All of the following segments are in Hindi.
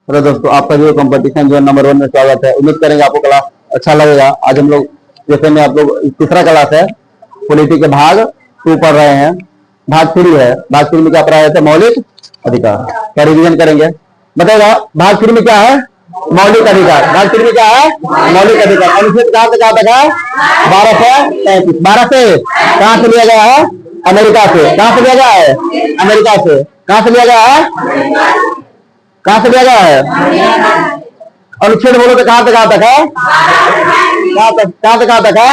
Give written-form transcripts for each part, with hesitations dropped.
हेलो दोस्तों, आपका जो कंपटीशन जो नंबर 1 में स्वागत है। उम्मीद करेंगे आपको क्लास अच्छा लगेगा। आज हम लोग जैसे में आप लोग तीसरा क्लास है, पॉलिटी के भाग 2 पढ़ रहे हैं। भाग 3 है। भाग 3 में क्या पढ़ा जाता है? मौलिक अधिकार का रिवीजन करेंगे। बताएगा भाग 3 में क्या है? मौलिक अधिकार। भाग 3 में क्या है? मौलिक अधिकार। अनुच्छेद कहाँ से कहाँ तक है? 12 से 35। 12 से कहाँ से लिया गया है? अमेरिका से। कहाँ से लिया गया है? अमेरिका से। कहाँ से लिया गया है? कहां से लिया गया है? अनुच्छेद बोलो तो कहां से कहां तक है? कहां से कहां तक है?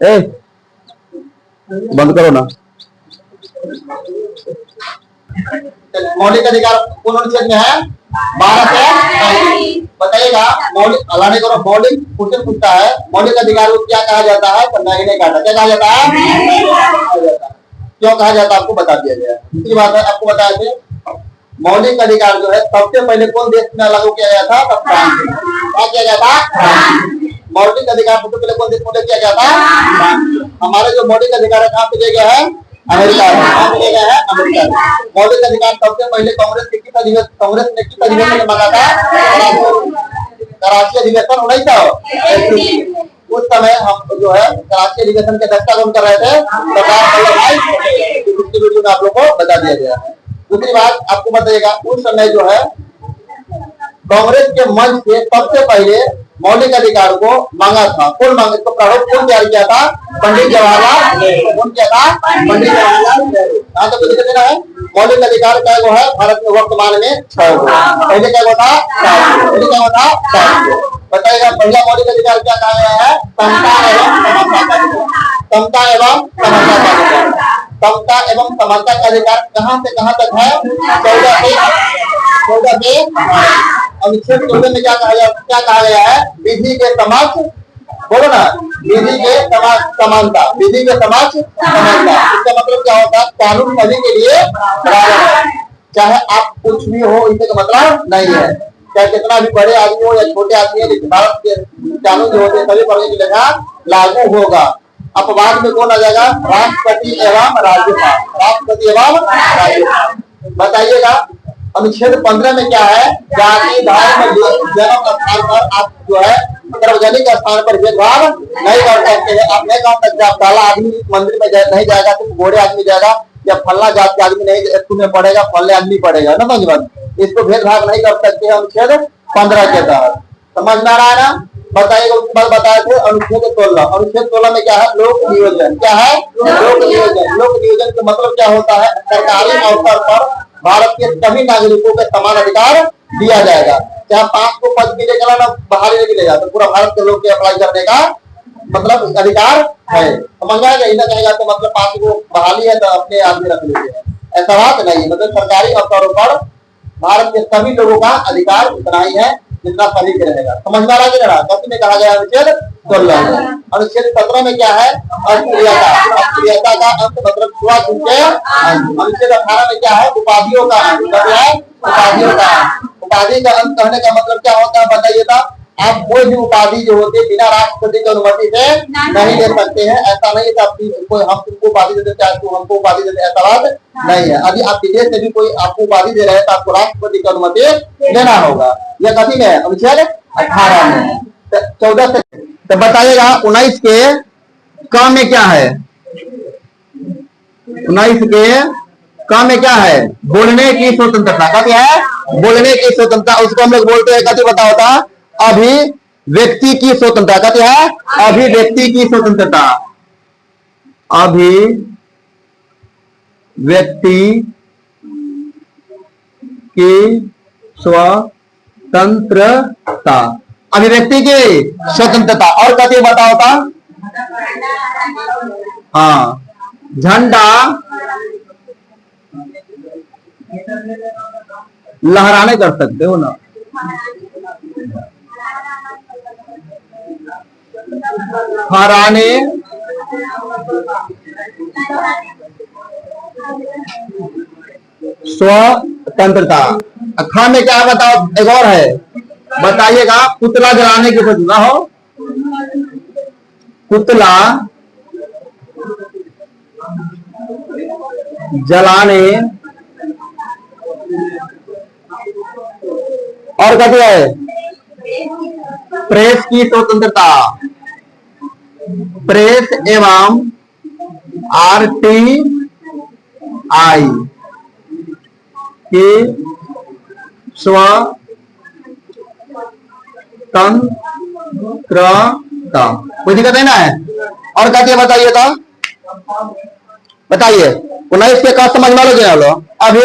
ए, बंद करो ना। मौलिक अधिकार कौन अनुच्छेद में है? 12 से बताइएगा। मौलिक अलाने करो। मौलिक क्वेश्चन पूछता है, मौलिक अधिकार को क्या कहा जाता है? तो नहीं कहा। क्या कहा जाता है? क्यों कहा जाता है आपको बता दिया गया। दूसरी बात है, आपको बताया थे मौलिक अधिकार जो है सबसे पहले कौन देश में लागू किया गया था? तब फ्रांस में। क्या किया गया था? मौलिक अधिकार सबसे पहले कौन देश में किया गया था? हमारे जो मौलिक अधिकार है कहाँ पे दिया गया है? अमेरिका में। कहाँ पे दिया गया है? अमेरिका में। मौलिक अधिकार सबसे पहले कांग्रेस ने किस अधिवेशन में मांगा था? कराची अधिवेशन 1900। उस समय हम जो है कराची अधिवेशन के अध्यक्षता कौन कर रहे थे? सरदार वल्लभ भाई वीडियो में आप लोग को बता दिया गया है। दूसरी बात आपको बताइएगा, उस समय जो है कांग्रेस के मंच से सबसे पहले मौलिक अधिकार को मांगा था। कौन मांगा? इसको प्रारूप कौन तैयार किया था? पंडित जवाहरलाल नेहरू। कौन किया था? पंडित जवाहरलाल नेहरू। यहाँ तक दिक्कत देना है। मौलिक अधिकार क्या है भारत में वर्तमान में 6 गो। पहले क्या था? पहले क्या था? 7 गो। बताइएगा पहला मौलिक अधिकार क्या कहा गया है? समता एवं समानता का अधिकार। समता एवं समानता का अधिकार। समता एवं समानता का अधिकार कहां से कहां तक है? 14 से अनुच्छेद 14 में क्या कहा गया है? विधि के समक्ष, बोलो ना, विधि के समानता। विधि के समक्ष समानता। इसका मतलब क्या होता है? कानून सभी के लिए बराबर है, चाहे आप कुछ भी हो, इसका मतलब नहीं है चाहे कितना भी बड़े आदमी हो या छोटे आदमी हो। भारत के कानून जो होते हैं सभी पर एक जगह लागू होगा। अपवाद में कौन आ जाएगा? राष्ट्रपति एवं राज्यपाल। राष्ट्रपति एवं राज्यपाल। बताइएगा अनुच्छेद 15 में क्या है? जाति धर्म जन्म स्थान पर आप जो है सार्वजनिक स्थान पर भेदभाव नहीं कर सकते हैं। आप नहीं कह सकते आप काला आदमी मंदिर में नहीं जाएगा तो गोरे आदमी जाएगा, या फल्ला जात के आदमी नहीं स्कूल में पढ़ेगा, फल्ले आदमी पढ़ेगा ना। समझ, इसको भेदभाव नहीं कर सकते हैं अनुच्छेद 15 के तहत। समझ में आ रहा है ना? बताइएगा। उसके बाद बताए थे अनुच्छेद 16। अनुच्छेद 16 में क्या है? लोक नियोजन। क्या है? लोक नियोजन। लोक नियोजन का मतलब क्या होता है? सरकारी अवसर पर भारत के सभी नागरिकों को समान अधिकार दिया जाएगा। चाहे 5 को पद मिलेगा ना, बाहर नहीं मिलेगा, तो पूरा भारत के लोग के अप्लाई करने का मतलब अधिकार है। समझ में आ गया? कहेगा तो मतलब 5 को बहाली है तो अपने आदमी रख लीजिए, ऐसा बात नहीं। मतलब सरकारी अवसरों पर भारत के सभी लोगों का अधिकार उतना ही है जितना सभी के रहेगा। समझ में आ रहा? में कहा गया अनुच्छेद 16। अनुच्छेद 17 में क्या है? अस्पृश्यता। अस्पृश्यता का अंत मतलब छुआछूत के। अनुच्छेद 18 में क्या है? उपाधियों का अंत। उपाधियों का उपाधि का अंत कहने का मतलब क्या होता है? बताइएगा। आप कोई भी उपाधि जो होती है बिना राष्ट्रपति की अनुमति से नहीं ले सकते हैं। ऐसा नहीं है कोई हम तुमको उपाधि दे देते, हमको उपाधि देते, ऐसा बात नहीं है। अभी आप विदेश से भी कोई आपको उपाधि दे रहे हैं तो आपको राष्ट्रपति की अनुमति लेना होगा। यह कथी में है? अनुच्छेद 18 में। 14 से तो बताइएगा 19 के क में क्या है? 19 के क में क्या है? बोलने की स्वतंत्रता। क्या है? बोलने की स्वतंत्रता। उसको हम लोग बोलते हैं कथी? बताओ था? अभिव्यक्ति की स्वतंत्रता। क्या है? अभिव्यक्ति की स्वतंत्रता। अभिव्यक्ति की स्वतंत्रता। अभिव्यक्ति की स्वतंत्रता। और कथी बताओ था? हाँ, झंडा लहराने कर सकते हो ना? फहराने स्वतंत्रता। खा में क्या बताओ? एक और है, बताइएगा। पुतला जलाने की स्वतंत्रता हो। पुतला जलाने और कहते हैं प्रेस की स्वतंत्रता, प्रेस एवं RTI की स्वतंत्रता, कोई दिक्कत है ना है। और कहते हैं बताइए तो, बताइए 19 के का समझ में लो। अभी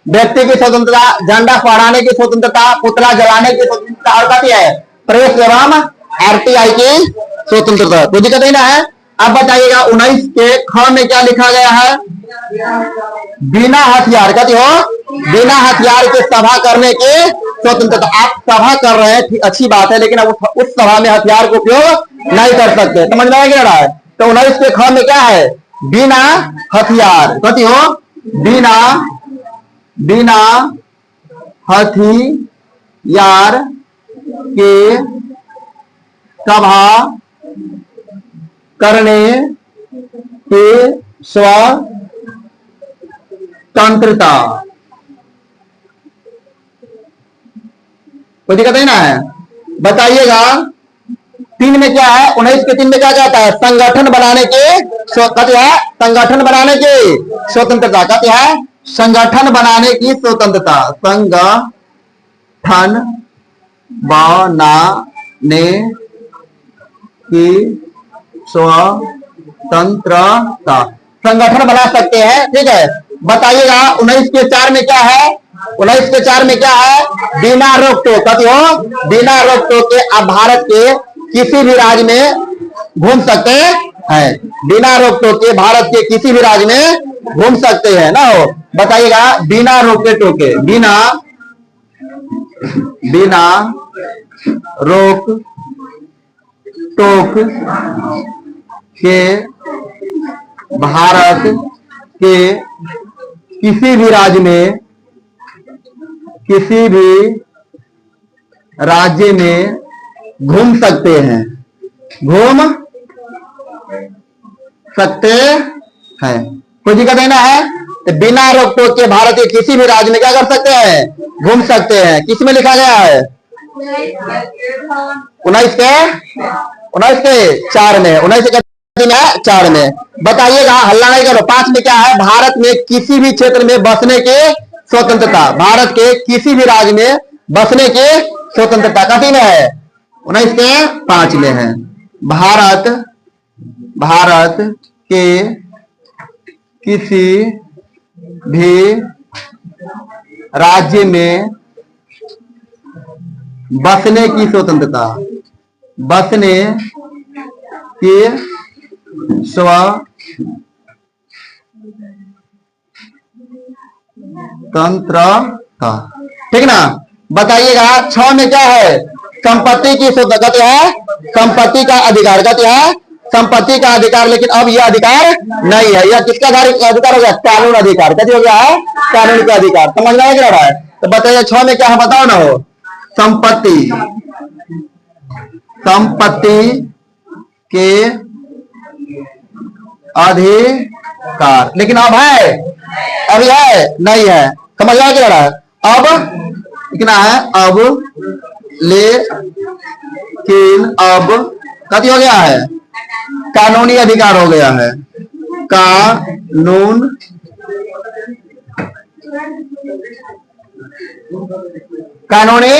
व्यक्ति की स्वतंत्रता, झंडा फहराने की स्वतंत्रता, पुतला जलाने की स्वतंत्रता, और कहती है प्रेस एवं RTI की स्वतंत्रता, कोई दिक्कत नहीं ना है। अब बताइएगा 19 के ख में क्या लिखा गया है, बिना हथियार, कहती हो बिना हथियार के सभा करने की स्वतंत्रता। आप सभा कर रहे हैं, अच्छी बात है, लेकिन अब उस सभा में हथियार को उपयोग नहीं कर सकते, समझ में आ रहा है। तो 19 के ख में क्या है, बिना हथियार, कहती हो बिना हथियार के सभा करने की स्वतंत्रता, कोई दिक्कत नहीं ना है। बताइएगा 3 में क्या है, 19 के 3 में क्या कहता है, संगठन बनाने के, कहते हैं संगठन बनाने की स्वतंत्रता, कहते हैं संगठन बनाने की स्वतंत्रता, संगठन बनाने की स्वतंत्रता, संगठन बना सकते हैं, ठीक है। बताइएगा 19 के 4 में क्या है, 19 के 4 में क्या है, बिना रोक टोक, कहती हो बिना रोक टोक के आप भारत के किसी भी राज्य में घूम सकते हैं, बिना रोक टोक के भारत के किसी भी राज्य में घूम सकते हैं ना हो। बताइएगा बिना रोके टोके, बिना रोक टोक के भारत के किसी भी राज्य में घूम सकते हैं, कोई दिक्कत नहीं ना है। तो बिना रोक टोक के भारत के किसी भी राज्य में क्या कर सकते हैं, घूम सकते हैं। किस में लिखा गया है, 19 के 4 में, 19 के 4 में। बताइएगा, हल्ला नहीं करो। 5 में क्या है, भारत में किसी भी क्षेत्र में बसने की स्वतंत्रता, भारत के किसी भी राज्य में बसने की स्वतंत्रता, कथी में है, 19 के 5 में है। भारत के किसी भी राज्य में बसने की स्वतंत्रता, बसने की स्वतंत्रता, ठीक ना। बताइएगा 6 में क्या है, संपत्ति की स्वतंत्रता है, संपत्ति का अधिकार, कहते हैं संपत्ति का अधिकार, लेकिन अब यह अधिकार नहीं है। यह किसका अधिकार हो गया, कानून अधिकार, कहते हो गया है कानून का अधिकार, समझ में आ रहा है। तो बताइए 6 में क्या है, बताओ ना हो, संपत्ति के अधिकार, लेकिन अब है, अभी है नहीं है, समझ में आ रहा है। अब कितना है, अब लेकिन अब कथी हो गया है, कानूनी अधिकार हो गया है, कानूनी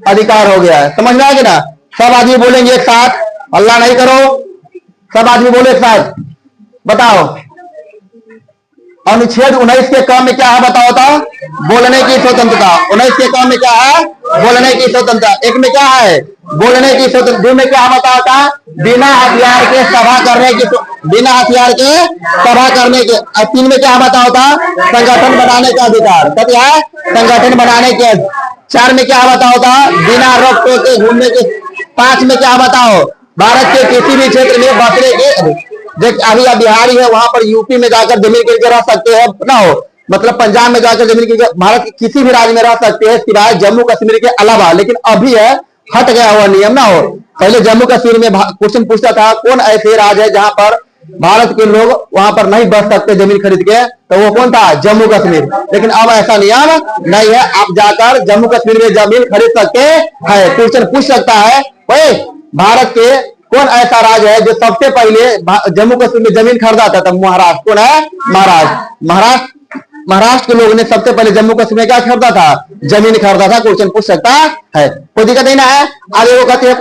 अधिकार हो गया है, समझ में आ गया ना। सब आदमी बोलेंगे एक साथ, हल्ला नहीं करो, सब आदमी बोले एक साथ, बताओ। अनुच्छेद 19 के क में क्या है, बताओ तो, बोलने की स्वतंत्रता। 19 के क में क्या है, बोलने की स्वतंत्रता। 1 में क्या है, बोलने की स्वतंत्रता। 2 में क्या बताओ था, बिना हथियार के सभा करने की, बिना हथियार के सभा करने के। 3 में क्या बताओ था, संगठन बनाने का अधिकार, कहते हैं संगठन बनाने के। 4 में क्या बताओ था, बिना रोक टोक के घूमने के। 5 में क्या बताओ, भारत के किसी भी क्षेत्र में बसने के, अभी आप बिहारी है, वहां पर यूपी में जाकर जमीन करके रह सकते हैं ना हो, मतलब पंजाब में जाकर जमीन करके भारत के किसी भी राज्य में रह सकते हैं सिवाय जम्मू कश्मीर के अलावा। लेकिन अभी है, हट गया हुआ नियम ना हो। पहले जम्मू कश्मीर में क्वेश्चन पूछता था कौन ऐसे राज्य है जहां पर भारत के लोग वहां पर नहीं बस सकते जमीन खरीद के, तो वो कौन था? जम्मू कश्मीर। लेकिन अब ऐसा नियम नहीं है, आप जाकर जम्मू कश्मीर में जमीन खरीद सकते हैं। क्वेश्चन पूछ सकता है भाई भारत के कौन ऐसा राज्य है जो सबसे पहले जम्मू कश्मीर में जमीन खरीदा था? महाराष्ट्र। कौन है? महाराष्ट्र। महाराष्ट्र के लोगों ने सबसे पहले जम्मू कश्मीर में क्या खरीदा था? जमीन खरीदा था। क्वेश्चन पूछ सकता है, कोई दिक्कत नहीं ना है। आगे वो कहते हैं,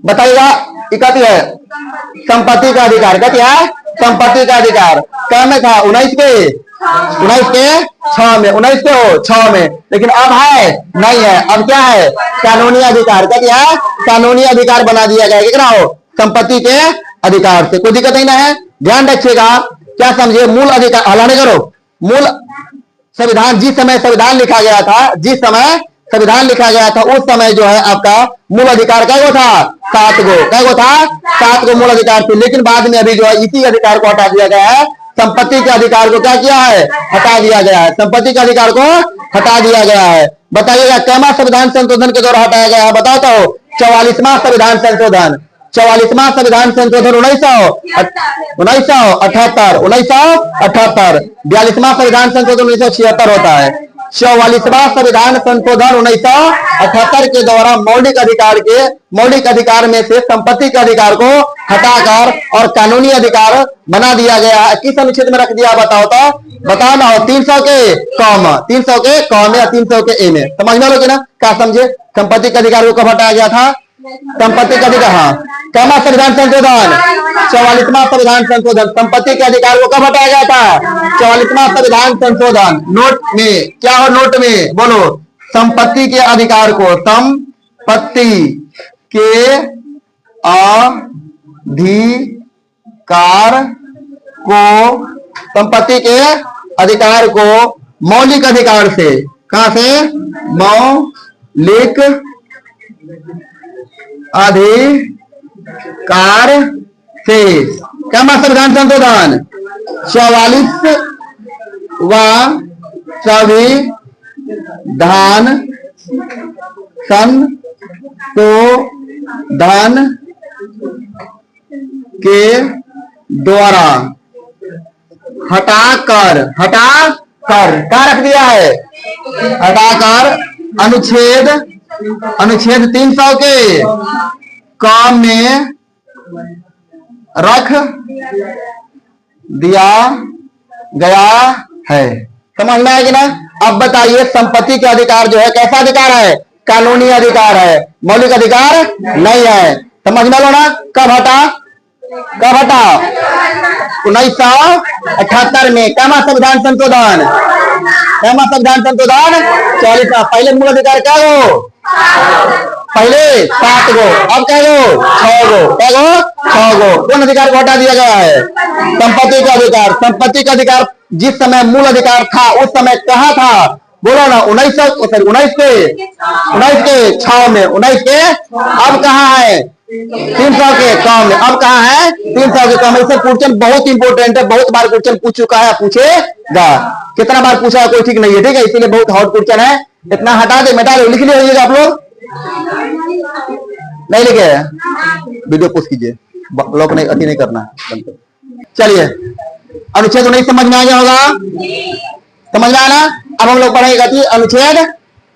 बताइएगा कहती है संपत्ति का अधिकार। कहती है संपत्ति का अधिकार क्या में था? 19 के 6 में, 19 के 6 में। लेकिन अब है नहीं है, अब क्या है? कानूनी अधिकार। कहती है कानूनी अधिकार बना दिया गया कितना हो? संपत्ति के अधिकार से। कोई दिक्कत नहीं ना है। ध्यान रखिएगा, क्या समझिए, मूल अधिकार हलाने करो। मूल संविधान, जिस समय संविधान लिखा गया था, जिस समय संविधान लिखा गया था उस समय जो है आपका मूल अधिकार क्या था? 7 गो। क्या गो था? 7 गो मूल अधिकार थे। लेकिन बाद में अभी जो है इसी अधिकार को हटा दिया गया है। संपत्ति के अधिकार को क्या किया है? हटा दिया गया है। संपत्ति के अधिकार को हटा दिया गया है। बताइएगा कैमा संविधान संशोधन के द्वारा हटाया गया है? बताता हो 44वां संविधान संशोधन। 44वां संविधान संशोधन 1978। 42वां संविधान संशोधन 1976 होता है। 44वां संविधान संशोधन 1978 के द्वारा मौलिक अधिकार में से संपत्ति के अधिकार को हटाकर और कानूनी अधिकार बना दिया गया है। किस अनुच्छेद में रख दिया? बताओ तो, बताओ ना। 300 के कॉम या 300 के ए में। समझना लोगे ना? क्या समझे? संपत्ति के अधिकार को कब हटाया गया था? संपत्ति का अधिकार। हाँ, कैमा संविधान संशोधन? 44वां संविधान संशोधन। संपत्ति के अधिकार को कब हटाया गया था? 44वां संविधान संशोधन। नोट में क्या हो? नोट में बोलो, संपत्ति के अधिकार को, संपत्ति के अधिकार को, संपत्ति के अधिकार को मौलिक अधिकार से, कहां से? मौलिक अधिकार से। कैमा संविधान संशोधन? 44वां संविधान संशोधन के द्वारा हटाकर क्या रख दिया है? हटाकर अनुच्छेद 300 के काम में रख दिया गया है। समझना है कि ना? अब बताइए संपत्ति के अधिकार जो है कैसा अधिकार है? कानूनी अधिकार है, मौलिक अधिकार नहीं है। समझ में लो ना? कब हटा? 1978 में। कैमा संविधान संशोधन? 44। पहले मूल अधिकार क्या हो? पहले 7 गो, अब क्या गो? 6 गो। क्या गो? 6 गो। कौन अधिकार को हटा दिया गया है? संपत्ति का अधिकार। संपत्ति का अधिकार जिस समय मूल अधिकार था उस समय कहाँ था? बोलो ना। 19 के 6 में। 19 के अब कहाँ है? 300 के कम में। अब कहाँ है? 300 के कम में। इससे क्वेश्चन बहुत इंपॉर्टेंट है, बहुत बार क्वेश्चन पूछ चुका है, पूछेगा। कितना बार पूछा है कोई ठीक नहीं है, ठीक है? इसीलिए बहुत हॉट क्वेश्चन है। इतना हटा दे, मिटा दे, लिख लीजिएगा आप लोग। नहीं लिखे? वीडियो पोस्ट कीजिए, लोग नहीं अति नहीं करना। चलिए, अनुच्छेद 19 समझ में आ गया होगा? समझ में आया ना? अब हम लोग पढ़ेंगे अनुच्छेद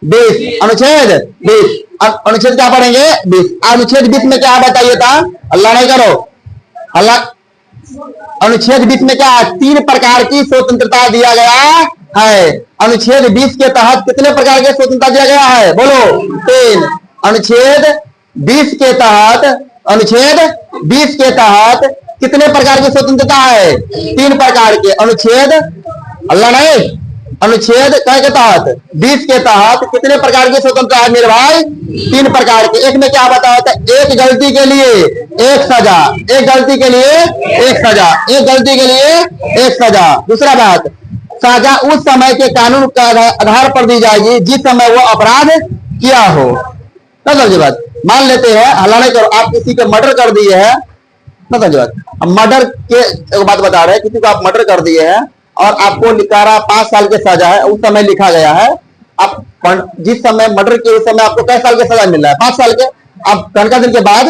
20। अनुच्छेद 20। अब अनुच्छेद क्या पढ़ेंगे? 20। अनुच्छेद 20 में क्या बताइए था? अल्लाह नहीं करो, अल्लाह। अनुच्छेद 20 में क्या है? 3 प्रकार की स्वतंत्रता दिया गया है। अनुच्छेद 20 के तहत कितने प्रकार के स्वतंत्रता दिया गया है? बोलो। 3। अनुच्छेद 20 के तहत कितने प्रकार की स्वतंत्रता है? 3 प्रकार के। अनुच्छेद अल्लाह नहीं, अनुच्छेद क्या के तहत? 20 के तहत कितने प्रकार की स्वतंत्रता है मेरे भाई? 3 प्रकार के। एक में क्या बताया था? एक गलती के लिए एक सजा, एक गलती के लिए एक सजा, एक गलती के लिए एक सजा। दूसरा बात, सजा उस समय के कानून का आधार पर दी जाएगी जिस समय वो अपराध किया हो। ना समझे बात? मान लेते हैं, हल्ला करो, आप किसी को मर्डर कर दिए है। ना समझे बात? मर्डर के एक बात बता रहे हैं, किसी को आप मर्डर कर दिए हैं और आपको लिखा रहा 5 साल की सजा है। उस समय लिखा गया है, आप जिस समय मर्डर के उस समय आपको कैसे साल की सजा मिल रहा है? 5 साल के। अब 15 दिन के बाद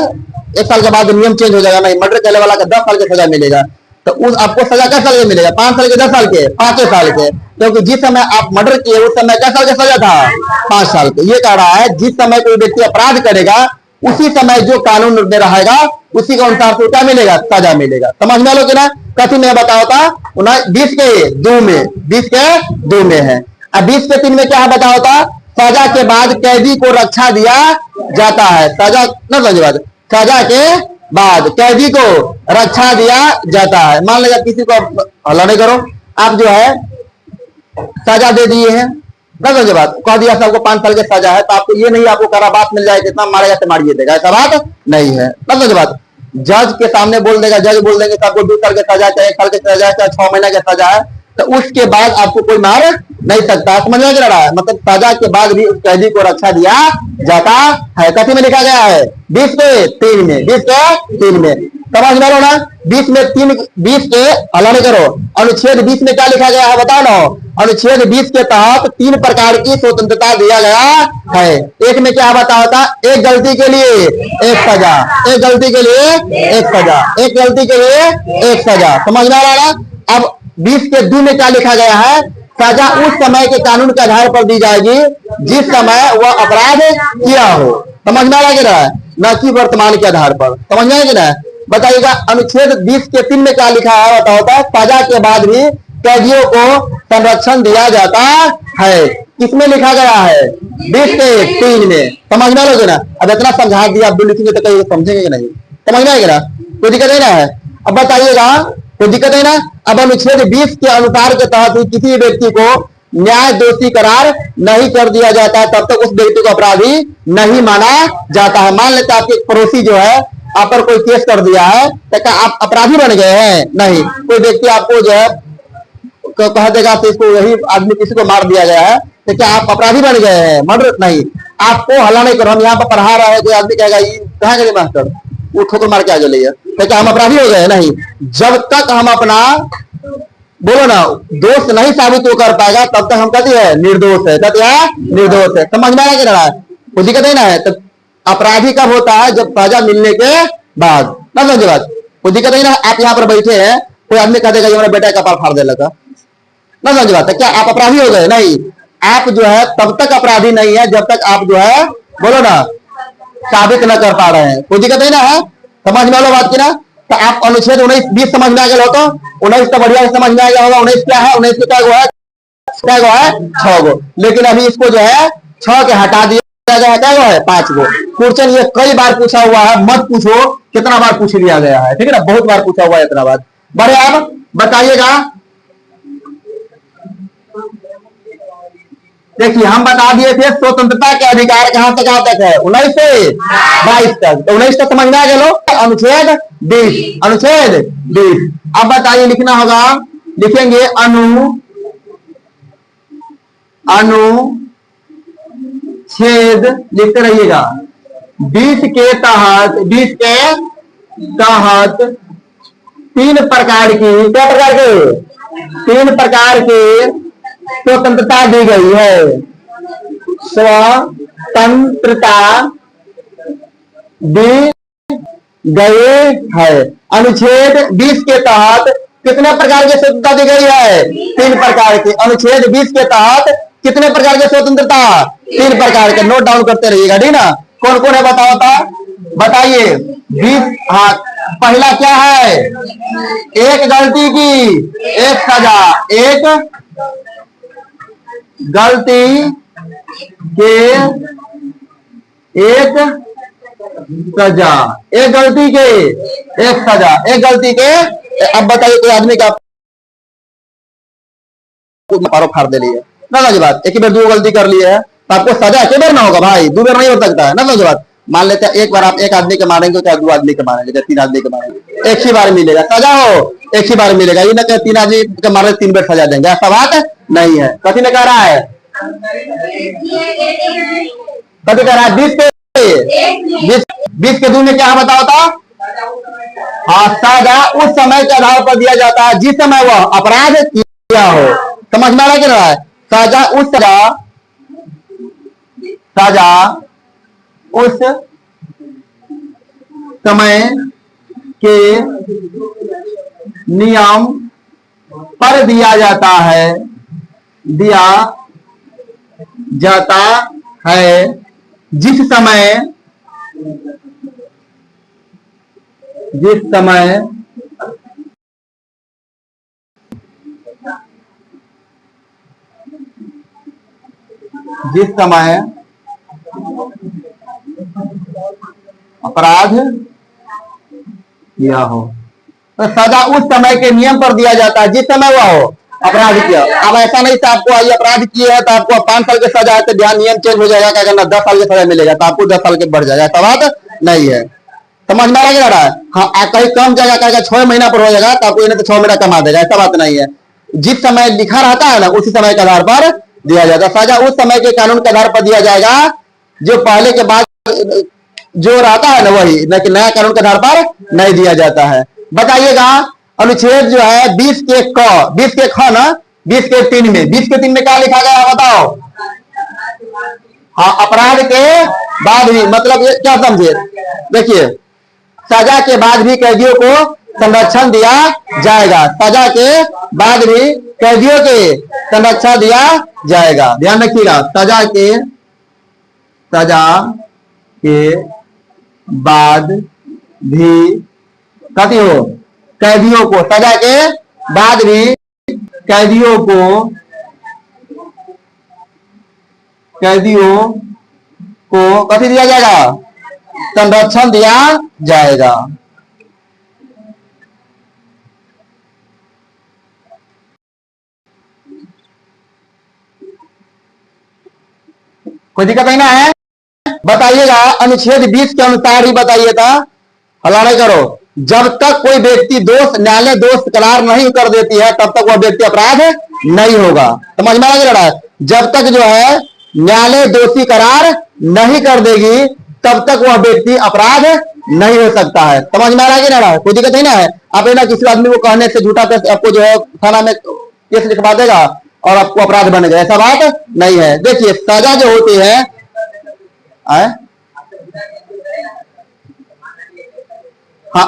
1 साल के बाद नियम चेंज हो जाएगा, नहीं मर्डर करने वाला का 10 साल की सजा मिलेगा। तो उस आपको सजा क्या साल के मिलेगा? 5 साल के, 10 साल के, 5 साल के, क्योंकि जिस समय आप मर्डर किए उस समय क्या साल का सजा था? 5 साल के। ये कह रहा है जिस समय कोई व्यक्ति अपराध करेगा उसी समय जो कानून में रहेगा उसी के अनुसार से क्या मिलेगा? सजा मिलेगा। समझ में लोगे ना? कथी में बताओ था? 20 के 2 में, 20 के 2 में है। अब 20 के 3 में क्या बताओ था? सजा के बाद कैदी को रक्षा दिया जाता है। सजा न समझ, सजा के बाद कैदी को रक्षा दिया जाता है। मान लीजिए किसी को हल्ला नहीं करो, आप जो है सजा दे दिए हैं, ना समझे बात, कह दिया सबको 5 साल की सजा है, तो आपको ये नहीं आपको कारावास मिल जाए, कितना मारेगा तो मारिए देगा, ऐसा बात नहीं है। ना समझे बात, जज के सामने बोल देगा, जज बोल देंगे सबको 2 साल की सजा चाहे 1 साल की सजा चाहे 6 महीने की सजा है, तो उसके बाद आपको कोई मार नहीं सकता। समझ में रहा है? मतलब सजा के बाद भी कैदी को रक्षा दिया जाता है। कथी में लिखा गया है? 20 के 3 में, 20 के 3 में। समझ में लो ना? 20 में 3, 20 के हल्ला नहीं करो। अनुच्छेद 20 में क्या लिखा गया है बताओ ना? अनुच्छेद 20 के तहत 3 प्रकार की स्वतंत्रता दिया गया है। एक में क्या बताया था? एक गलती के लिए एक सजा, एक गलती के लिए एक सजा, एक गलती के लिए एक सजा। समझ में आ रहा है? अब 20 के 2 में क्या लिखा गया है? सजा उस समय के कानून के आधार पर दी जाएगी जिस समय वह अपराध किया हो। समझ में आ रहा है? न कि वर्तमान के आधार पर। समझ में आएगी ना? बताइएगा अनुच्छेद 20 के 3 में क्या लिखा है बताओ था? सजा के बाद भी कैदियों को संरक्षण दिया जाता है। किसमें लिखा गया है? 20 के 3 में। समझ में लोगे ना? अब इतना समझा दिया, अब लिखेंगे तो कहीं समझेंगे कि नहीं? समझ में आएगा ना? कोई दिक्कत नहीं ना है? अब बताइएगा, कोई दिक्कत है ना? अब अनुच्छेद 20 के अनुसार के तहत किसी व्यक्ति को न्याय दोषी करार नहीं कर दिया जाता तब तक उस व्यक्ति को अपराधी नहीं माना जाता है। मान लेते आपके पड़ोसी जो है आप पर कोई केस कर दिया है तो क्या आप अपराधी बन गए हैं? नहीं। कोई व्यक्ति आपको जो है कह देगा तो इसको यही आदमी किसी को मार दिया गया है तो क्या आप अपराधी बन गए हैं? मर्डर नहीं। आपको हल्ला नहीं करो, हम यहाँ पर पढ़ा रहे हैं, कोई आदमी कहेगा ये कहाँ गए मास्टर, वो ठोकर मार के आ गए, तो क्या हम अपराधी हो गए? नहीं। जब तक हम अपना बोलो ना दोष नहीं साबित हो कर पाएगा तब तक हम कहते हैं निर्दोष है, कहते हैं निर्दोष है। समझ में आया कि रहा है? कोई दिक्कत नहीं ना है? तो अपराधी कब होता है? जब सजा मिलने के बाद। ना समझे बात? कोई दिक्कत नहीं ना? आप यहाँ पर बैठे हैं, कोई आदमी कह देगा मेरा बेटा कपाल फाड़ दे लगा, ना समझ बात है? क्या आप अपराधी हो गए? नहीं। आप जो है तब तक अपराधी नहीं है जब तक आप जो है बोलो ना साबित न कर पा रहे हैं। कोई दिक्कत नहीं ना है? समझ में लो बात की ना? तो आप अनुच्छेद 19 20 समझ में आ गया हो तो 19 तो बढ़िया समझ में आ गया होगा। 19 क्या है? 19 के क्या है? 6 गो। लेकिन अभी इसको जो है 6 के हटा दिया गया है, क्या है? 5 गो। क्वेश्चन ये कई बार पूछा हुआ है, मत पूछो कितना बार पूछ लिया गया है, ठीक है ना? बहुत बार पूछा हुआ है इतना बार। बड़े आप बताइएगा, देखिए हम बता दिए थे स्वतंत्रता के अधिकार कहां से कहां तक है? 19 से 22 तक। तो 19 तक समझ में आ गया लो? अनुच्छेद 20, अनुच्छेद 20। अब बताइए, लिखना होगा, लिखेंगे अनुच्छेद लिखते रहिएगा। 20 के तहत 3 प्रकार की, क्या प्रकार के? 3 प्रकार के स्वतंत्रता दी गई है। स्वतंत्रता दी गई है। अनुच्छेद 20 के तहत कितने प्रकार की स्वतंत्रता दी गई है? 3 प्रकार की। अनुच्छेद 20 के तहत कितने प्रकार की स्वतंत्रता? 3 प्रकार के। नोट डाउन करते रहिएगा, ठीक ना? कौन कौन है बताओ था? बताइए। 20, हाँ, पहला क्या है? एक गलती की एक सजा, एक गलती के एक सजा, एक गलती के एक सजा, एक गलती के। अब बताइए कोई आदमी का मारो फाड़ दे लिए, ना समझ बात? एक ही बार 2 गलती कर लिए है तो आपको सजा एक बार ना होगा भाई, 2 बार नहीं हो सकता है, ना समझ बात? मान लेते हैं एक बार आप एक आदमी के मारेंगे चाहे 2 आदमी के मारेंगे चाहे 3 आदमी के मारेंगे, एक ही बार मिलेगा सजा, हो एक ही बार मिलेगा। ये ना कि 3 आदमी के मारे 3 बार सजा देंगे, ऐसा बात नहीं है। कथी ने कह रहा है? कथी कह रहा है? 20 के 2 में क्या बताओ था? हाँ, सजा उस समय के आधार पर दिया जाता है जिस समय वह अपराध किया हो। समझ में आ रहा है? सजा उस समय के नियम पर दिया जाता है, दिया जाता है, जिस समय जिस समय अपराध किया हो। तो सजा उस समय के नियम पर दिया जाता है जिस समय वह हो अपराध किया। अब ऐसा नहीं था आपको ये अपराध किए है तो आपको 5 साल की सजा है तो ध्यान नियम चेंज हो जाएगा, क्या करना 10 साल की सजा मिलेगा तो आपको 10 साल के बढ़ जाएगा, ऐसा बात नहीं है। समझ में आ रहा है? हाँ, कहीं कम जाएगा कहेगा 6 महीना पर हो जाएगा तो आपको तो 6 महीना कमा देगा, ऐसा बात नहीं है। जिस समय लिखा रहता है ना उसी समय के आधार पर दिया जाएगा। सजा उस समय के कानून के आधार पर दिया जाएगा जो पहले के बाद जो रहता है ना वही, लेकिन नया कानून के आधार पर नहीं दिया जाता है। बताइएगा अनुच्छेद जो है 20 के ख ना 20 के 3 में 20 के 3 में क्या लिखा गया बताओ? हाँ, अपराध के बाद भी, मतलब ये क्या समझे, देखिए सजा के बाद भी कैदियों को संरक्षण दिया जाएगा, सजा के बाद भी कैदियों के संरक्षण दिया जाएगा। ध्यान रखिएगा, सजा के बाद भी कथी हो, कैदियों को, सजा के बाद भी कैदियों को कथी दिया जाएगा? संरक्षण दिया जाएगा। कोई दिक्कत नहीं ना है? बताइएगा अनुच्छेद 20 के अनुसार ही बताइए था, हल्ला नहीं करो। जब तक कोई व्यक्ति न्यायालय दोष करार नहीं कर देती है तब तक वह व्यक्ति अपराध नहीं होगा। समझ में आ रहा है? जब तक जो है न्यायालय दोषी करार नहीं कर देगी तब तक वह व्यक्ति अपराध नहीं हो सकता है। समझ में आ रहा है? कोई दिक्कत नहीं ना है? आप ना किसी आदमी को कहने से झूठा केस आपको जो है थाना में केस लिखवा देगा और आपको अपराध बनेगा, ऐसा बात नहीं है। देखिए सजा जो होती है हाँ,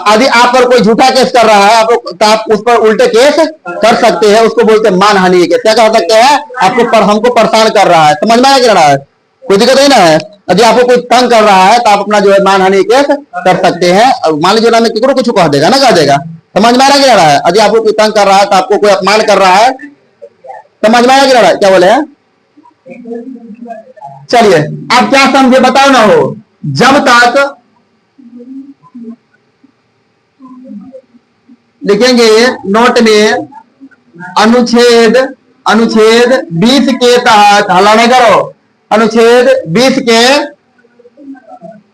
यदि आप पर कोई झूठा केस कर रहा है तो आप उस पर उल्टे केस कर सकते हैं, उसको बोलते हैं मानहानि केस। क्या कर सकते हैं? हमको परेशान कर रहा है, समझ में आ रहा है? कोई दिक्कत नहीं ना है? यदि आपको कोई तंग कर रहा है तो आप अपना जो है मानहानि केस कर सकते हैं। मान लीजिए ना, किसी को कुछ कह देगा ना, कह देगा। समझ में आ रहा है? यदि आपको कोई तंग कर रहा है तो आपको कोई अपमान कर रहा है, समझ में आ रहा है? क्या बोले हैं? चलिए आप क्या समझे बताओ ना हो। जब तक लिखेंगे नोट में अनुच्छेद 20 के तहत, हल्ला नहीं करो, अनुच्छेद 20 के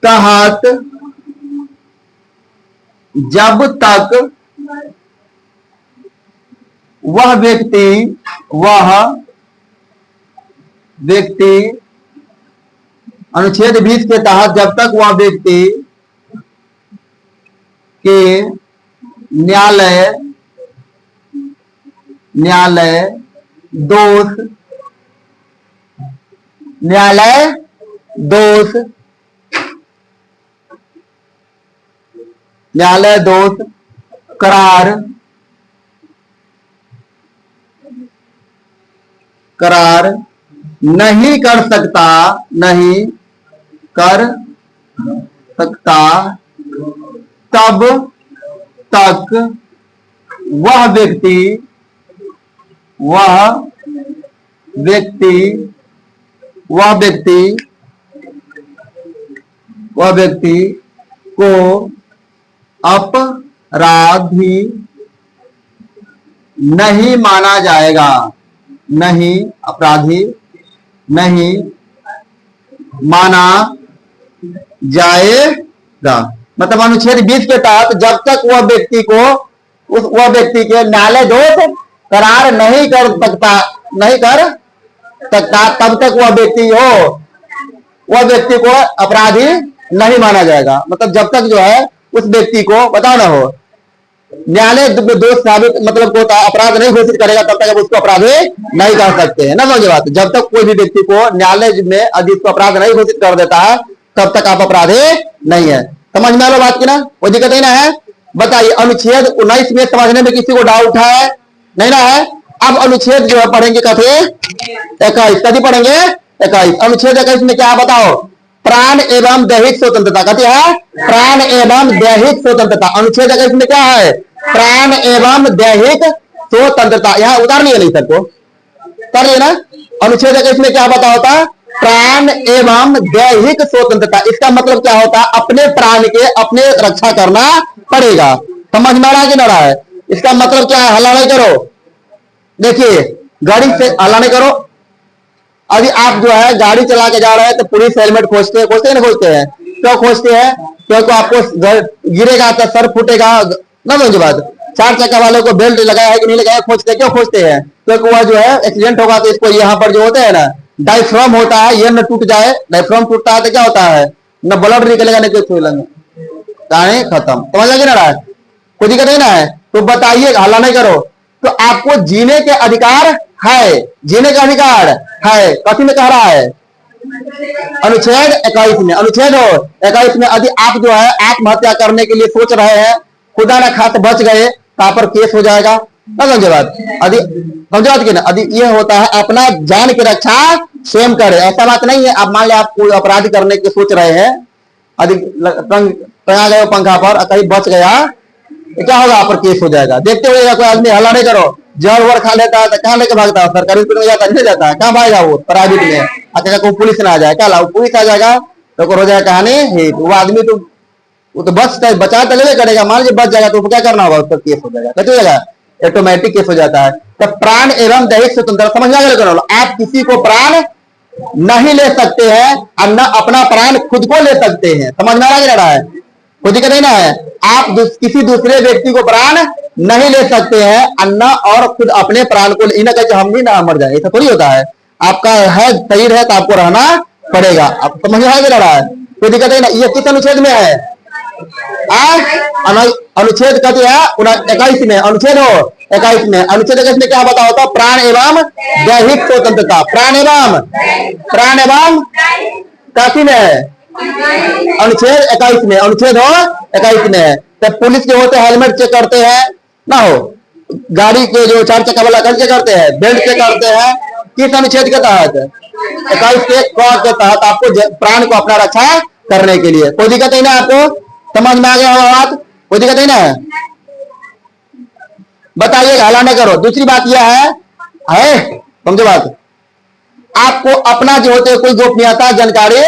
तहत जब तक वह व्यक्ति अनुच्छेद 20 के तहत जब तक वह व्यक्ति के न्यायालय दोष करार नहीं कर सकता तब तक वह व्यक्ति को अपराधी नहीं माना जाएगा, अपराधी नहीं माना जाएगा। मतलब अनुच्छेद 20 के तहत जब तक वह व्यक्ति के न्यायालय दोष करार नहीं कर सकता तब तक वह व्यक्ति को अपराधी नहीं माना जाएगा। मतलब जब तक जो है उस व्यक्ति को बताओ ना हो न्यायालय दोष साबित मतलब को अपराध नहीं घोषित करेगा तब तक आप उसको अपराधी नहीं कह सकते हैं ना। समझे बात? जब तक कोई भी व्यक्ति को न्यायालय में यदि उसको अपराध नहीं घोषित कर देता है तब तक आप अपराधी नहीं है। समझ में आ लो बात की ना, कोई दिक्कत नहीं ना है। बताइए अनुच्छेद 19 में समझने में किसी को डाउट है? नहीं ना है। अब अनुच्छेद जो है पढ़ेंगे कथे 21, कभी पढ़ेंगे 21। अनुच्छेद 21 में क्या बताओ? प्राण एवं दैहिक स्वतंत्रता। कहते हैं प्राण एवं दैहिक स्वतंत्रता। अनुच्छेद 21 में क्या है? प्राण एवं दैहिक स्वतंत्रता। यहाँ उतार लिया नहीं सबको, कर लिया ना। अनुच्छेद 21 में क्या बता होता? प्राण एवं दैहिक स्वतंत्रता। इसका मतलब क्या होता है? अपने प्राण के अपने रक्षा करना पड़ेगा। समझ में आ रहा है कि ना रहा है? इसका मतलब क्या है? हल्ला नहीं करो। देखिए गाड़ी से हल्ला नहीं करो। अभी आप जो है गाड़ी चला के जा रहे हैं तो पुलिस हेलमेट खोजते हैं, खोजते हैं ना खोजते हैं? क्यों खोजते हैं? क्योंकि आपको गिरेगा तो सर फूटेगा ना। समझे बात? 4 चक्का वाले को बेल्ट लगाया है कि नहीं लगाया खोजते हैं। क्यों खोजते हैं? क्योंकि वह जो है एक्सीडेंट होगा तो इसको यहाँ पर जो होते हैं ना डायफ्राम होता है, ये न टूट जाए। डायफ्राम टूटता है तो क्या होता है? न ब्लड निकलेगा न कुछ होगा, कहानी खत्म। समझ लगे ना रहा है? कोई दिक्कत नहीं ना है। तो बताइए, हल्ला नहीं करो। तो आपको जीने के अधिकार है, जीने का अधिकार है। कथी में कह रहा है? अनुच्छेद 21 में। अनुच्छेद 21 में यदि आप जो है आत्महत्या करने के लिए सोच रहे हैं, खुदा न खास बच गए, वहां पर केस हो जाएगा ना। समझे बात? यदि समझे बात की ना, यदि ये होता है अपना जान की रक्षा स्वयं करे। ऐसा बात नहीं है आप मान ले आप कोई अपराध करने की सोच रहे हैं, यदि टंगा गए पंखा पर कहीं बच गया, क्या होगा? आप पर केस हो जाएगा। देखते हुए कोई आदमी हल्ला नहीं करो। जहर वर खा लेता है तो कहाँ लेके भागता है? सरकारी हॉस्पिटल में जाता नहीं जाता है? कहाँ भागेगा वो? प्राइवेट में। अच्छा कोई पुलिस ना आ जाए, क्या लाओ? पुलिस आ जाएगा तो हो जाएगा कहानी हिट। वो आदमी तो वो तो बचा तो ले करेगा। मान लीजिए बच जाएगा तो क्या करना होगा? उस पर केस हो जाएगा। कैसे हो जाएगा? ऑटोमेटिक केस हो जाता है। तो प्राण एवं दैहिक स्वतंत्रता समझ में। आप किसी को प्राण नहीं ले सकते हैं और न अपना प्राण खुद को ले सकते हैं। समझ में आ रहा है? कोई दिक्कत नहीं ना है। आप किसी दूसरे व्यक्ति को प्राण नहीं ले सकते हैं अन्ना और खुद अपने प्राण को इन्हें कहते हम भी ना मर जाए, ऐसा थोड़ी होता है। आपका है शरीर है तो आपको रहना पड़ेगा। आप समझ में आ रहा है? कोई दिक्कत नहीं ना। ये किस अनुच्छेद में है? अनुच्छेद कहते हैं 21 में। अनुच्छेद 21 में। अनुच्छेद 21 में क्या बताओ होता? प्राण एवं दैहिक स्वतंत्रता। प्राण एवं काफी में है अनुच्छेद 21 में। अनुच्छेद 21 में है। तो पुलिस के होते हेलमेट चेक करते हैं ना, हो गाड़ी के जो 4 चक्का वाला चेक करते हैं, बेल्ट चेक करते हैं। किस अनुच्छेद के तहत? 21 के तहत आपको प्राण को अपना रक्षा करने के लिए। कोई दिक्कत नहीं ना आपको? समझ में आ गया होगा बात? कोई दिक्कत नहीं ना है? बताइए, हल्ला नहीं करो। दूसरी बात यह है समझो बात, आपको अपना जो होते कोई गोपनीयता जानकारी,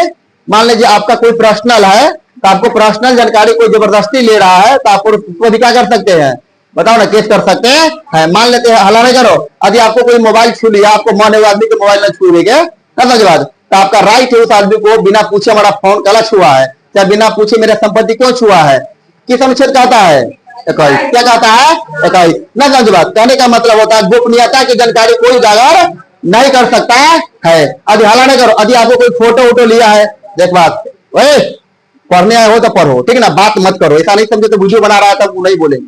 मान लीजिए आपका कोई पर्सनल है तो आपको पर्सनल जानकारी कोई जबरदस्ती ले रहा है तो आपको क्या कर सकते हैं? बताओ ना, केस कर सकते हैं। मान लेते हैं, हल्ला नहीं करो। यदि आपको कोई मोबाइल छू लिया, आपको मन है आदमी के मोबाइल में छू लेंगे समझ बात, तो आपका राइट है उस आदमी को बिना पूछे हमारा फोन गलत छुआ है, क्या बिना पूछे मेरे संपत्ति क्यों छुआ है? किस अनुच्छेद कहता है? 21। क्या कहता है? 21 ना। समझ बात? कहने का मतलब होता है गोपनीयता की जानकारी कोई उजागर नहीं कर सकता है। अभी हल्ला नहीं करो। यदि आपको कोई फोटो वोटो लिया है, देख बात पढ़ने आए हो तो पढ़ो, ठीक है ना। बात मत करो, ऐसा नहीं समझे तो वीडियो बना रहा था वो नहीं बोलेंगे,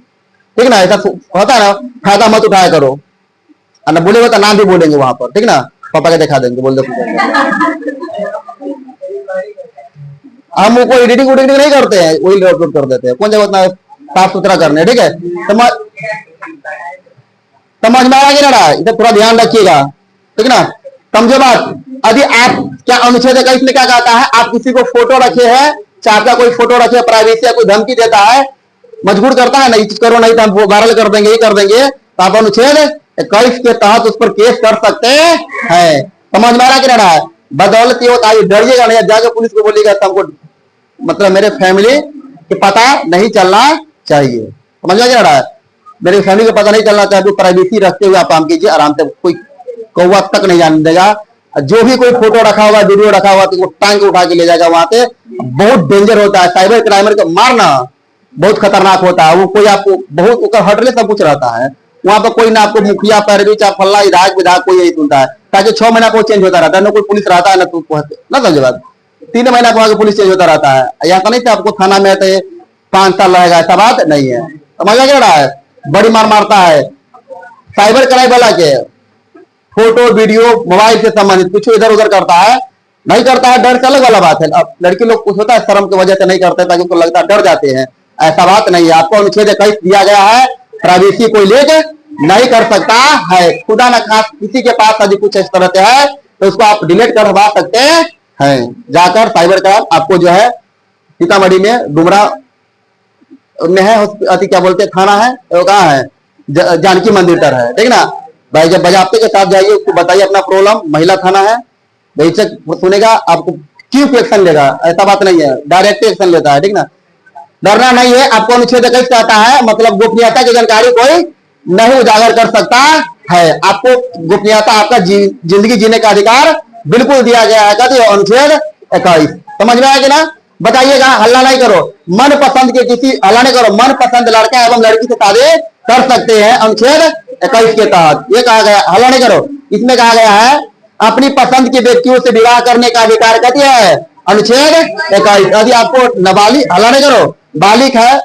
ठीक है ना। ऐसा होता है ना, फायदा मत उठाया करो। ना बोलेगा तो नाम भी बोलेंगे वहां पर, ठीक ना। पापा के दिखा देंगे, बोल दो हम को एडिटिंग उडिटिंग नहीं करते हैं, वही अपलोड कर देते हैं। कौन जगह उतना साफ सुथरा करने, ठीक है। समझ में आ रहा ना? इधर थोड़ा ध्यान रखिएगा, ठीक ना। समझो बात। यदि आप क्या अनुच्छेद 21 में क्या कहता है? आप किसी को फोटो रखे हैं, चाहे आपका कोई फोटो रखे, प्राइवेसी या कोई धमकी देता है, मजबूर करता है ना, ये चीज करो नहीं तो हम वायरल कर देंगे, ये कर देंगे, तो आप अनुच्छेद 21 के तहत उस पर केस कर सकते हैं। समझ में आ रहा कि ना? बदौलत ये होता है, डरिएगा नहीं, जाके पुलिस को बोलिएगा तो हमको मतलब मेरे फैमिली के पता नहीं चलना चाहिए। समझ में आ रहा है? मेरे फैमिली को पता नहीं चलना चाहिए। प्राइवेसी रखते हुए आप काम कीजिए आराम से, कोई कौवा तक नहीं जाने देगा। जो भी कोई फोटो रखा होगा, वीडियो रखा होगा तो वो टांग के उठा के ले जाएगा वहां से। बहुत डेंजर होता है, साइबर क्राइमर को मारना बहुत खतरनाक होता है। वो कोई आपको बहुत हटले सब कुछ रहता है वहां पर, कोई ना आपको मुखिया पैरवी चाहे फल्ला विधायक विधायक कोई यही सुनता है, ताकि 6 महीना को चेंज होता रहता है, ना कोई पुलिस रहता है ना तो ना। समझे बात? 3 महीना को पुलिस चेंज होता रहता है। यहाँ नहीं था आपको थाना में 5 साल रहेगा, ऐसा बात नहीं है। समझ आ रहा है? बड़ी मार मारता है साइबर क्राइम वाला के। फोटो वीडियो मोबाइल से संबंधित कुछ इधर उधर करता है नहीं करता है, डर से अलग वाला बात है। अब लड़की लोग कुछ होता है शर्म की वजह से नहीं करते ताकि उनको लगता है, डर जाते हैं, ऐसा बात नहीं है। आपको अनुच्छेद 21 दिया गया है, प्राइवेसी कोई लीक नहीं कर सकता है। खुदा न खास किसी के पास यदि कुछ इस तरह से है तो उसको आप डिलीट करवा सकते हैं, जाकर साइबर क्राइम। आपको जो है सीतामढ़ी में डुमरा में है, अति क्या बोलते थाना है, वो कहाँ है, जानकी मंदिर तर है, ठीक ना भाई। जब बजाते के साथ जाइए, उसको बताइए अपना प्रॉब्लम, महिला थाना है, बेशक सुनेगा, आपको क्यों एक्शन लेगा, ऐसा बात नहीं है, डायरेक्ट एक्शन लेता है, ठीक ना। डरना नहीं है। आपको अनुच्छेद 21 कहता है मतलब गोपनीयता की जानकारी कोई नहीं उजागर कर सकता है। आपको गोपनीयता, आपका जिंदगी जीने का अधिकार बिल्कुल दिया गया है, कहते अनुच्छेद 21। समझ में आया कि ना? बताइएगा, हल्ला नहीं करो। मन पसंद के किसी हल्ला नहीं करो, मन पसंद लड़का एवं लड़की से शादी कर सकते हैं अनुच्छेद 21 के तहत। ये कहा गया, हल्ला नहीं करो। इसमें कहा गया है अपनी पसंद के व्यक्तियों से विवाह करने का अधिकार कहती है अनुच्छेद 21। यदि आपको नाबालिग, हल्ला नहीं करो, बालिग है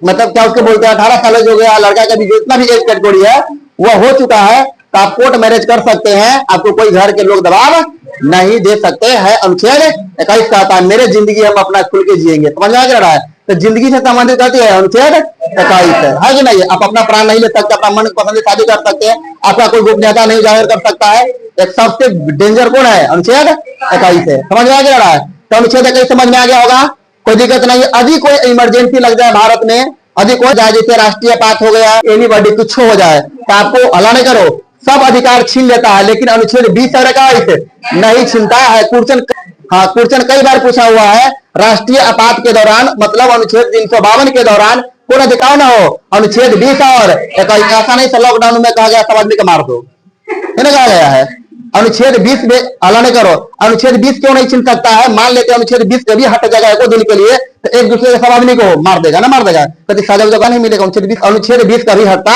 मतलब क्या उसको बोलते हैं 18 साल हो गया लड़का का भी जितना भी एज कैटेगरी है वह हो चुका है तो आप कोर्ट मैरिज कर सकते हैं। आपको कोई घर के लोग दबाव नहीं दे सकते हैं। अनुच्छेद 21 कहता है मेरे जिंदगी हम अपना खुल के जिएंगे। समझ में आ रहा है? तो जिंदगी से संबंधित कहती है अनुच्छेद 21 है कि नहीं? आप अपना प्राण नहीं ले सकते, अपना मन पसंद से शादी कर सकते हैं, आपका कोई गोपनीयता नहीं जाहिर कर सकता है। एक सबसे डेंजर कौन है? अनुच्छेद 21 है। समझ में आ रहा है? तो अनुच्छेद 21 समझ में आ गया होगा, कोई दिक्कत नहीं है। यदि कोई इमरजेंसी लग जाए भारत में, यदि कोई जाए जैसे राष्ट्रीय पात हो गया, एनीबॉडी कुछ हो जाए तो आपको हल्ला नहीं करो, सब अधिकार छीन लेता है। लेकिन अनुच्छेद 20 और 21 नहीं छीनता है। क्वेश्चन कई बार पूछा हुआ है, राष्ट्रीय आपात के दौरान मतलब अनुच्छेद 352 के दौरान कौन अधिकार न हो? अनुच्छेद 20 और 21। ऐसा नहीं से लॉकडाउन में कहा गया सब आदमी को मार दो, कहा गया है। अनुच्छेद 20 में हल्ला नहीं करो। अनुच्छेद 20 क्यों नहीं छीन सकता है? मान लेते अनुच्छेद 20 कभी हट जाएगा एक दिन के लिए तो एक दूसरे के सब आदमी को मार देगा ना, मार देगा, कभी सजा जगह नहीं मिलेगा। अनुच्छेद 20 कभी हटता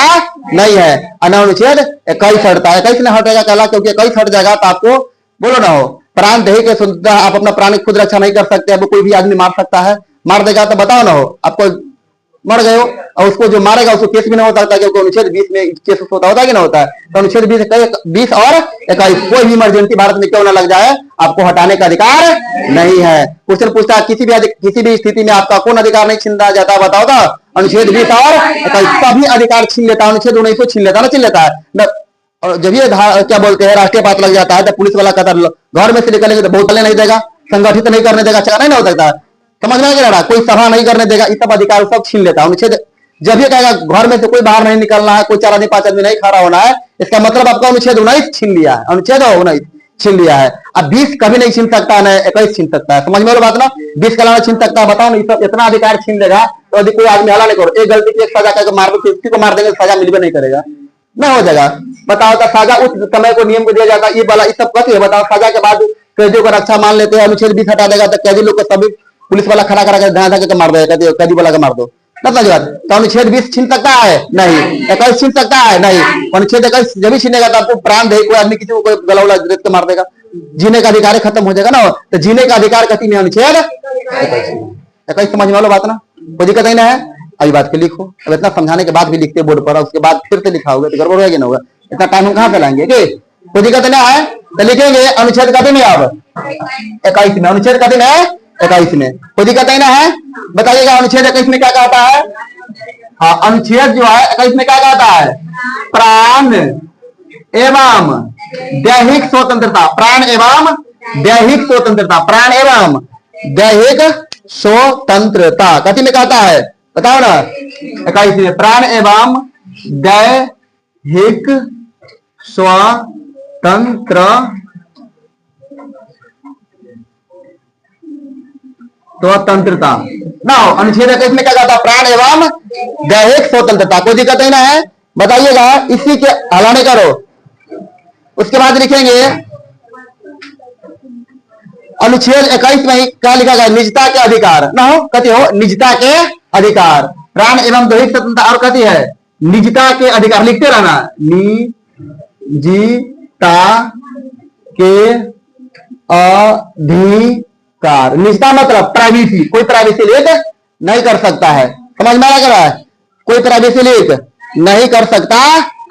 नहीं है, अनुच्छेद 21 हटता है। 21 नहीं हटेगा कहला, क्योंकि 21 हट जाएगा तो आपको बोलो ना हो प्राण दही के सुनता, आप अपना प्राण खुद रक्षा नहीं कर सकते। अब कोई भी आदमी मार सकता है, मार देगा तो बताओ ना हो, आपको मर गए हो और उसको जो मारेगा उसको केस भी नहीं होता था, क्योंकि अनुच्छेद 20 में केस होता है कि नहीं होता है? तो अनुच्छेद 20 और 21 कोई भी इमरजेंसी भारत में क्यों ना लग जाए आपको हटाने का अधिकार नहीं है। क्वेश्चन पूछता है किसी भी स्थिति में आपका कौन अधिकार नहीं छीन जाता बताओ तो अनुच्छेद 20 और 21 सभी अधिकार छीन लेता है। अनुच्छेद 19 छीन लेता है ना, छीन लेता है। और जब ये क्या बोलते हैं राष्ट्रीय पात लग जाता है तो पुलिस वाला कहता है घर में से निकलेंगे तो बोतलें नहीं देगा, संगठित नहीं करने देगा, नहीं हो सकता। समझ में आ रहा? कोई सभा नहीं करने देगा, ये सब अधिकार सब छीन लेता है अनुच्छेद। जब ये कहेगा घर में से कोई बाहर नहीं निकलना है, कोई 4 आदमी 5 आदमी नहीं खड़ा होना है, इसका मतलब आपका अनुच्छेद 19 छीन लिया है। अनुच्छेद 19 छीन लिया है। अब 20 कभी नहीं छीन सकता है, 21 छीन सकता है। समझ में बात ना? 20 का छीन सकता है, बताओ ना, इतना अधिकार छीन लेगा तो यदि कोई आदमी हल्ला नहीं करो, एक गलती की एक सजा करके मार दो, किसी को मार देंगे सजा मिलवे नहीं करेगा, ना हो जाएगा। बताओ तो सजा उस समय को नियम को दिया जाता है, ये वाला सब कहते हैं। बताओ सजा के बाद कैदियों को रक्षा मान लेते हैं, अनुच्छेद 20 हटा देगा तो कैदी लोग को सभी पुलिस वाला खड़ा करा कर मार देगा, कैदी वाला का मार दो ना। तो अनुच्छेद 20 छीन सकता है? नहीं। 21 छीन सकता है? नहीं। अनुच्छेद 21 जब भी छीनेगा तो आपको प्राण दे, कोई आदमी किसी को कोई गला उला के मार देगा, जीने का अधिकार खत्म हो जाएगा ना। तो जीने का अधिकार कहती है अनुच्छेद 21। समझ में लो बात ना? कोई दिक्कत नहीं ना है? अभी बात के लिखो। अब इतना समझाने के बाद भी लिखते बोर्ड पर, उसके बाद फिर से लिखाओगे तो गड़बड़ होगा ना होगा। इतना टाइम हम कहाँ पे लाएंगे? कोई दिक्कत नहीं है तो लिखेंगे अनुच्छेद का दिन अब 21 में, अनुच्छेद का दिन है 21 में, कोई दिक्कत नहीं ना है? बताइएगा अनुच्छेद 21 में क्या कहता है? हाँ, अनुच्छेद जो है 21 में क्या कहता है? प्राण एवं दैहिक स्वतंत्रता, प्राण एवं दैहिक स्वतंत्रता, प्राण एवं दैहिक स्वतंत्रता कथी में कहता है? बताओ ना। 21 में प्राण एवं दैहिक स्वतंत्र स्वतंत्रता ना हो। अनुच्छेद 21 में क्या कहता है? प्राण एवं दैहिक स्वतंत्रता, कोई दिक्कत नहीं ना है? बताइएगा। इसी के हल्ला नहीं करो। उसके बाद लिखेंगे अनुच्छेद 21 में क्या लिखा गया? निजता के अधिकार ना हो, कहती हो निजता के अधिकार, प्राण एवं दैहिक स्वतंत्रता और कहती है निजता के अधिकार, लिखते रहना, निजता के अधिकार। निजता मतलब प्राइवेसी, कोई प्राइवेसी लीक नहीं कर सकता है। समझ में आ रहा है? कोई प्राइवेसी लीक नहीं कर सकता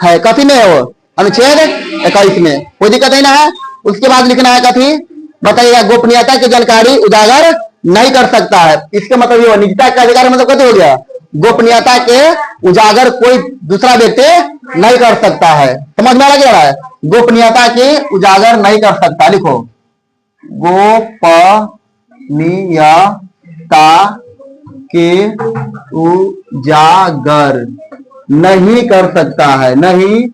है। कथी में है वो? अनुच्छेद 21 में, कोई दिक्कत नहीं ना है? उसके बाद लिखना है कथी? बताइएगा गोपनीयता की जानकारी उजागर नहीं कर सकता है। इसके मतलब ये निजता का अधिकार मतलब कैसे हो गया, गोपनीयता के उजागर कोई दूसरा व्यक्ति नहीं कर सकता है। समझ में आ रहा है, गोपनीयता की उजागर नहीं कर सकता। लिखो गोपनीयता के उजागर नहीं कर सकता है, नहीं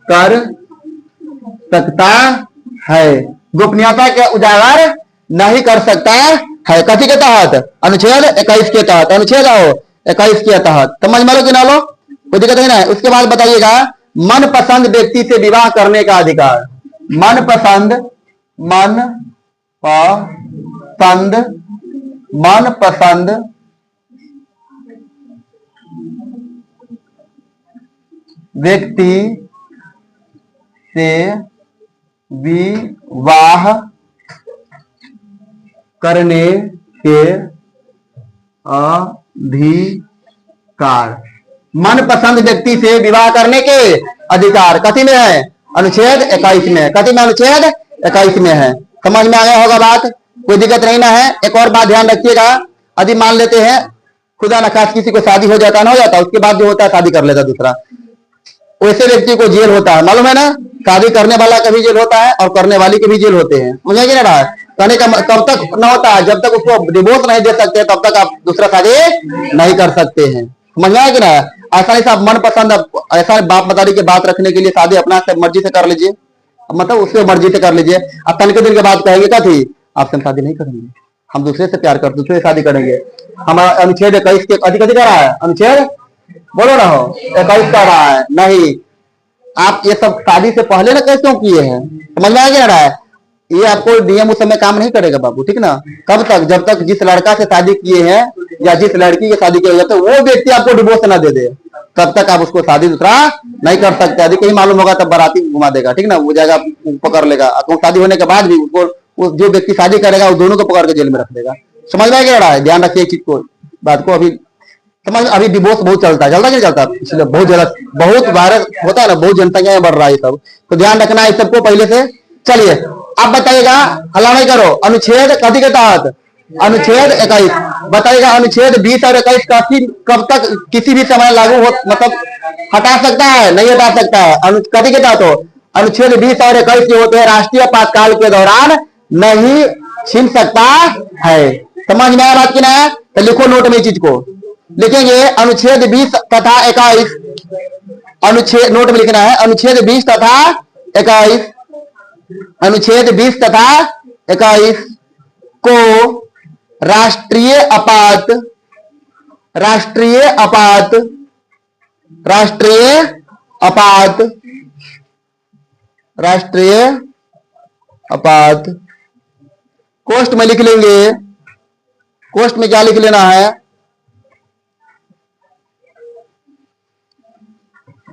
कर सकता है। गोपनीयता के उजागर नहीं कर सकता है। कथी के तहत, अनुच्छेद 21 के तहत, अनुच्छेद 21 के तहत। समझ में लो कि ना लो, कोई दिक्कत नहीं है। उसके बाद बताइएगा मनपसंद व्यक्ति से विवाह करने का अधिकार। मनपसंद व्यक्ति से विवाह करने के अधिकार। मनपसंद व्यक्ति से विवाह करने के अधिकार कथी में है, अनुच्छेद 21 में। कथी में, अनुच्छेद 21 में है। समझ में आ गया होगा बात, कोई दिक्कत नहीं ना है। एक और बात ध्यान रखिएगा, यदि मान लेते हैं खुदा न खास किसी को शादी हो जाता ना, हो जाता उसके बाद जो होता है शादी कर लेता दूसरा, वैसे व्यक्ति को जेल होता है, मालूम है ना। शादी करने वाला का भी जेल होता है और करने वाली के भी जेल होते हैं। मुझे नहीं रहा कहने का कब तक न होता है, जब तक उसको डिवोर्स नहीं दे सकते तब तक आप दूसरा शादी नहीं कर सकते हैं। समझ में आया कि ना। आसानी से आप मनपसंद, ऐसा बाप मतारी की बात रखने के लिए शादी अपना से मर्जी से कर लीजिए, मतलब उसके मर्जी से कर लीजिए। अब तन के दिन के बाद कहेंगे क्या थी, आपसे हम शादी नहीं करेंगे, हम दूसरे से प्यार करते, दूसरे से शादी करेंगे। हमारा अनुच्छेद 21 के अधिक कर रहा है, अनुच्छेद बोलो ना हो 21 कर रहा है। नहीं, आप ये सब शादी से पहले ना कैसे किए हैं, समझ में आ गया रहा है। ये आपको नियम उस समय काम नहीं करेगा बाबू, ठीक ना। कब तक, जब तक जिस लड़का से शादी किए हैं या जिस लड़की की शादी किए, जब तक वो व्यक्ति आपको डिवोर्स ना दे दे तब तक आप उसको शादी दूसरा नहीं कर सकते। यदि कहीं मालूम होगा तब बाराती घुमा देगा, ठीक ना, वो जाएगा पकड़ लेगा। तो शादी होने के बाद भी उसको जो व्यक्ति शादी करेगा वो दोनों को पकड़ के जेल में रख देगा। समझ में आ गया रहा है, ध्यान रखिए चीज को, बात को। अभी समझ, अभी डिवोर्स बहुत चलता है, चलता नहीं चलता, इसलिए बहुत ज्यादा, बहुत वायरस होता है ना, बहुत जनसंख्या बढ़ रहा है सब, तो ध्यान रखना है सबको पहले से। चलिए अब बताइएगा, हल्ला नहीं करो, अनुच्छेद कथी के तहत, अनुच्छेद 21 बताइएगा। अनुच्छेद 20 और 21 कब तक किसी भी समय लागू हो, मतलब हटा सकता है, नहीं हटा सकता है। कथी के तहत हो, अनुच्छेद 20 और 21 जो होते हैं राष्ट्रीय आपातकाल के दौरान नहीं छीन सकता है। समझ में आया बात की ना, तो लिखो नोट में चीज को लिखेंगे, अनुच्छेद 20 तथा 21, अनुच्छेद नोट में लिखना है, अनुच्छेद 20 तथा 21, अनुच्छेद 20 तथा 21 को राष्ट्रीय आपात कोष्ट में लिख लेंगे। कोष्ट में क्या लिख लेना है,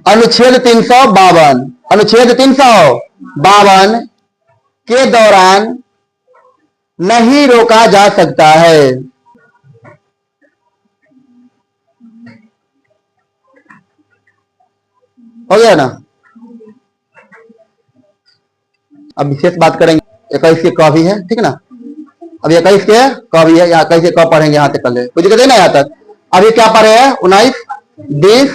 अनुच्छेद 352, अनुच्छेद 352 के दौरान नहीं रोका जा सकता है। हो गया ना। अब विशेष बात करेंगे 21 के क भी है, ठीक ना। अब 21 के क भी है, यहाँ 21 के क पढ़ेंगे यहाँ तक, कल कुछ दिक्कत है ना यहाँ तक। अभी क्या पढ़े हैं, 19, 20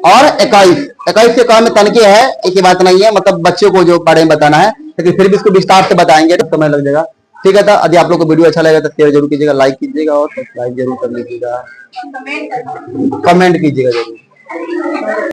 और 21। 21 के क में तनके है, एक ही बात नहीं है, मतलब बच्चों को जो पढ़े बताना है, लेकिन फिर भी इसको विस्तार से बताएंगे तो समय लग जाएगा, ठीक है। तो यदि आप लोग को वीडियो अच्छा लगेगा तो शेयर जरूर कीजिएगा, लाइक कीजिएगा और सब्सक्राइब जरूर कर लीजिएगा, कमेंट कीजिएगा जरूर।